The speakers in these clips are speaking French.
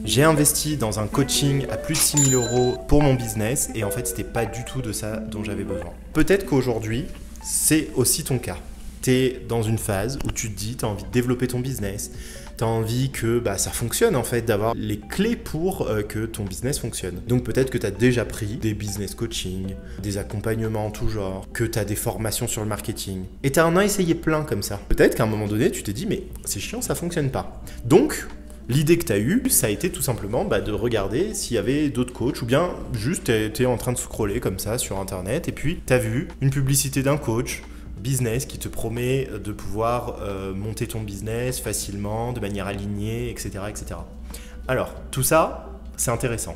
J'ai investi dans un coaching à plus de 6 000 € pour mon business et en fait, c'était pas du tout de ça dont j'avais besoin. Peut-être qu'aujourd'hui, c'est aussi ton cas. Tu es dans une phase où tu te dis, tu as envie de développer ton business, tu as envie que ça fonctionne en fait, d'avoir les clés pour que ton business fonctionne. Donc peut-être que tu as déjà pris des business coaching, des accompagnements en tout genre, que tu as des formations sur le marketing. Et tu en as essayé plein comme ça. Peut-être qu'à un moment donné, tu t'es dit, mais c'est chiant, ça fonctionne pas. Donc, l'idée que tu as eue, ça a été tout simplement de regarder s'il y avait d'autres coachs ou bien juste tu étais en train de scroller comme ça sur internet et puis tu as vu une publicité d'un coach business qui te promet de pouvoir monter ton business facilement, de manière alignée, etc. etc. Alors, tout ça, c'est intéressant.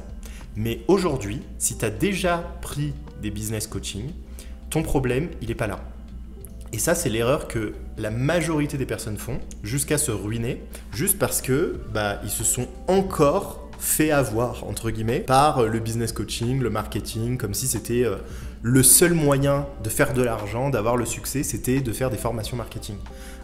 Mais aujourd'hui, si tu as déjà pris des business coaching, ton problème, il n'est pas là. Et ça, c'est l'erreur que la majorité des personnes font jusqu'à se ruiner, juste parce que ils se sont encore fait avoir, entre guillemets, par le business coaching, le marketing, comme si c'était le seul moyen de faire de l'argent, d'avoir le succès, c'était de faire des formations marketing.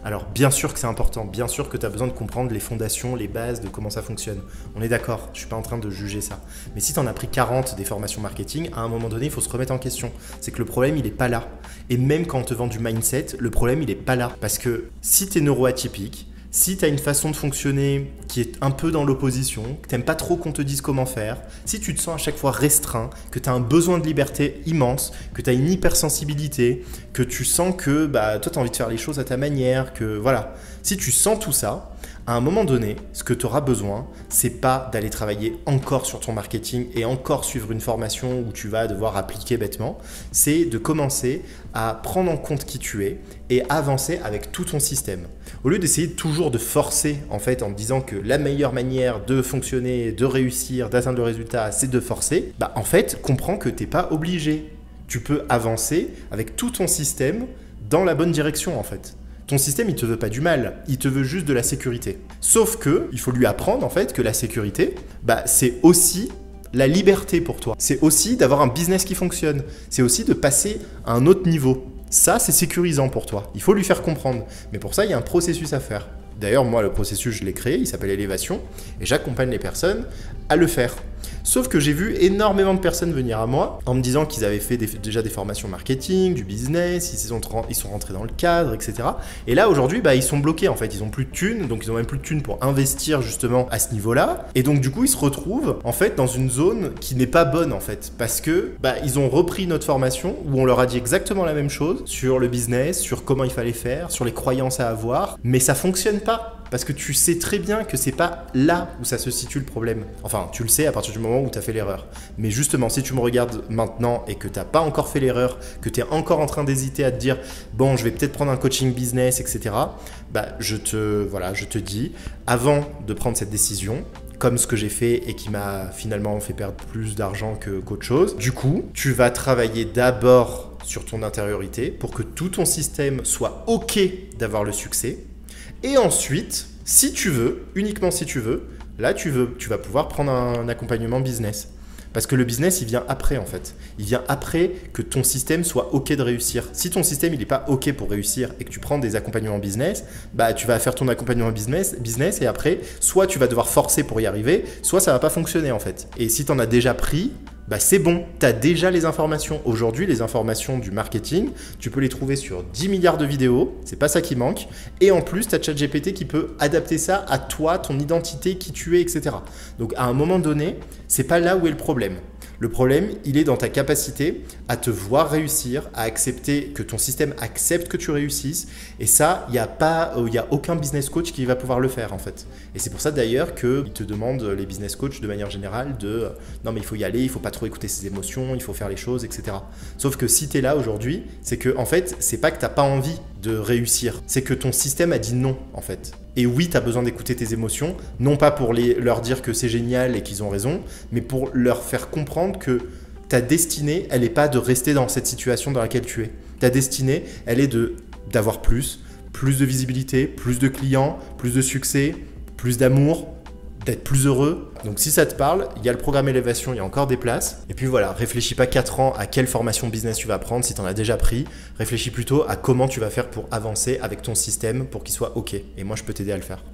Alors, bien sûr que c'est important, bien sûr que tu as besoin de comprendre les fondations, les bases de comment ça fonctionne. On est d'accord, je ne suis pas en train de juger ça. Mais si tu en as pris 40 des formations marketing, à un moment donné, il faut se remettre en question. C'est que le problème, il n'est pas là. Et même quand on te vend du mindset, le problème, il n'est pas là. Parce que si tu es neuroatypique, si tu as une façon de fonctionner qui est un peu dans l'opposition, que tu n'aimes pas trop qu'on te dise comment faire, si tu te sens à chaque fois restreint, que tu as un besoin de liberté immense, que tu as une hypersensibilité, que tu sens que toi, tu as envie de faire les choses à ta manière, que voilà. Si tu sens tout ça, à un moment donné, ce que tu auras besoin, c'est pas d'aller travailler encore sur ton marketing et encore suivre une formation où tu vas devoir appliquer bêtement, c'est de commencer à prendre en compte qui tu es et avancer avec tout ton système. Au lieu d'essayer toujours de forcer en fait en te disant que la meilleure manière de fonctionner, de réussir, d'atteindre le résultat, c'est de forcer, en fait, comprends que tu n'es pas obligé. Tu peux avancer avec tout ton système dans la bonne direction en fait. Ton système, il te veut pas du mal, il te veut juste de la sécurité. Sauf que, il faut lui apprendre en fait que la sécurité, c'est aussi la liberté pour toi. C'est aussi d'avoir un business qui fonctionne. C'est aussi de passer à un autre niveau. Ça, c'est sécurisant pour toi. Il faut lui faire comprendre. Mais pour ça, il y a un processus à faire. D'ailleurs, moi, le processus, je l'ai créé, il s'appelle Élévation, et j'accompagne les personnes à le faire. Sauf que j'ai vu énormément de personnes venir à moi en me disant qu'ils avaient fait déjà des formations marketing, du business, ils sont rentrés dans le cadre, etc. Et là, aujourd'hui, ils sont bloqués en fait. Ils n'ont plus de thunes, donc ils n'ont même plus de thunes pour investir justement à ce niveau-là. Et donc, du coup, ils se retrouvent en fait dans une zone qui n'est pas bonne en fait. Parce que ils ont repris notre formation où on leur a dit exactement la même chose sur le business, sur comment il fallait faire, sur les croyances à avoir. Mais ça fonctionne pas. Parce que tu sais très bien que c'est pas là où ça se situe le problème. Enfin, tu le sais à partir du moment où tu as fait l'erreur. Mais justement, si tu me regardes maintenant et que tu n'as pas encore fait l'erreur, que tu es encore en train d'hésiter à te dire « Bon, je vais peut-être prendre un coaching business, etc. » je te dis, avant de prendre cette décision, comme ce que j'ai fait et qui m'a finalement fait perdre plus d'argent qu'autre chose, du coup, tu vas travailler d'abord sur ton intériorité pour que tout ton système soit OK d'avoir le succès. Et ensuite, si tu veux, uniquement si tu veux, là tu vas pouvoir prendre un accompagnement business. Parce que le business, il vient après en fait. Il vient après que ton système soit OK de réussir. Si ton système, il n'est pas OK pour réussir et que tu prends des accompagnements business, tu vas faire ton accompagnement business et après, soit tu vas devoir forcer pour y arriver, soit ça ne va pas fonctionner en fait. Et si tu en as déjà pris, c'est bon, tu as déjà les informations. Aujourd'hui, les informations du marketing, tu peux les trouver sur 10 milliards de vidéos, c'est pas ça qui manque. Et en plus, tu as ChatGPT qui peut adapter ça à toi, ton identité, qui tu es, etc. Donc à un moment donné, c'est pas là où est le problème. Le problème, il est dans ta capacité à te voir réussir, à accepter que ton système accepte que tu réussisses. Et ça, il n'y a aucun business coach qui va pouvoir le faire en fait. Et c'est pour ça d'ailleurs qu'ils te demandent, les business coachs de manière générale, non mais il faut y aller, il ne faut pas trop écouter ses émotions, il faut faire les choses, etc. Sauf que si tu es là aujourd'hui, c'est que en fait, c'est pas que tu n'as pas envie de réussir, c'est que ton système a dit non en fait. Et oui, tu as besoin d'écouter tes émotions, non pas pour leur dire que c'est génial et qu'ils ont raison, mais pour leur faire comprendre que ta destinée, elle n'est pas de rester dans cette situation dans laquelle tu es. Ta destinée, elle est d'avoir plus de visibilité, plus de clients, plus de succès, plus d'amour, d'être plus heureux. Donc si ça te parle, il y a le programme Élévation, il y a encore des places. Et puis voilà, réfléchis pas 4 ans à quelle formation business tu vas prendre si tu en as déjà pris. Réfléchis plutôt à comment tu vas faire pour avancer avec ton système pour qu'il soit OK. Et moi, je peux t'aider à le faire.